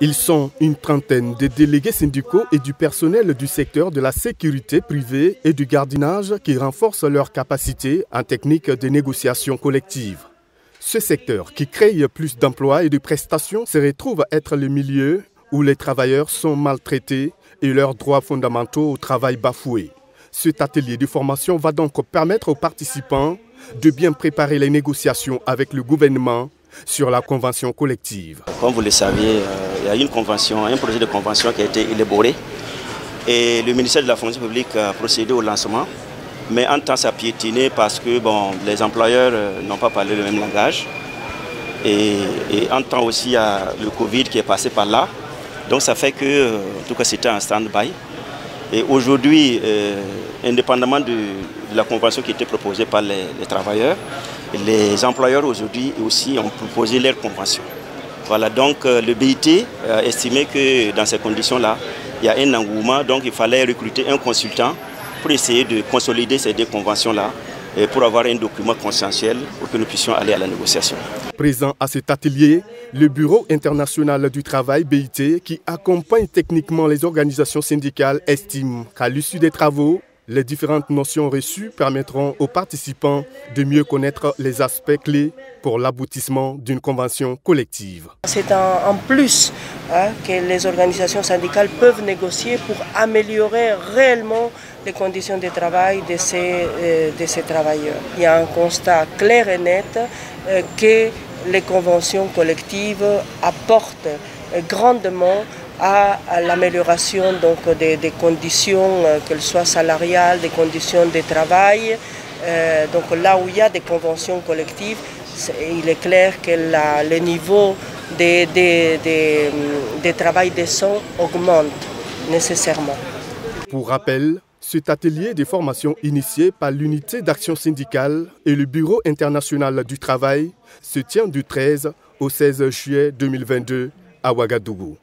Ils sont une trentaine de délégués syndicaux et du personnel du secteur de la sécurité privée et du gardiennage qui renforcent leurs capacités en technique de négociation collective. Ce secteur, qui crée plus d'emplois et de prestations, se retrouve être le milieu où les travailleurs sont maltraités et leurs droits fondamentaux au travail bafoués. Cet atelier de formation va donc permettre aux participants de bien préparer les négociations avec le gouvernement sur la convention collective. Comme vous le saviez, il y a une convention, un projet de convention qui a été élaboré et le ministère de la fonction publique a procédé au lancement. Mais en temps, ça a piétiné parce que les employeurs n'ont pas parlé le même langage. Et en temps aussi, il y a le Covid qui est passé par là. Donc ça fait que, en tout cas, c'était un stand-by. Et aujourd'hui, indépendamment de la convention qui était proposée par les travailleurs, les employeurs aujourd'hui aussi ont proposé leur convention. Voilà, donc le BIT a estimé que dans ces conditions-là, il y a un engouement, donc il fallait recruter un consultant pour essayer de consolider ces deux conventions-là et pour avoir un document consensuel pour que nous puissions aller à la négociation. Présent à cet atelier, le Bureau international du travail BIT, qui accompagne techniquement les organisations syndicales, estime qu'à l'issue des travaux, les différentes notions reçues permettront aux participants de mieux connaître les aspects clés pour l'aboutissement d'une convention collective. C'est un plus que les organisations syndicales peuvent négocier pour améliorer réellement les conditions de travail de ces travailleurs. Il y a un constat clair et net que les conventions collectives apportent grandement à l'amélioration des conditions, qu'elles soient salariales, des conditions de travail. Donc là où il y a des conventions collectives, il est clair que le niveau de travail décent augmente nécessairement. Pour rappel, cet atelier de formation initié par l'unité d'action syndicale et le Bureau international du travail se tient du 13 au 16 juillet 2022 à Ouagadougou.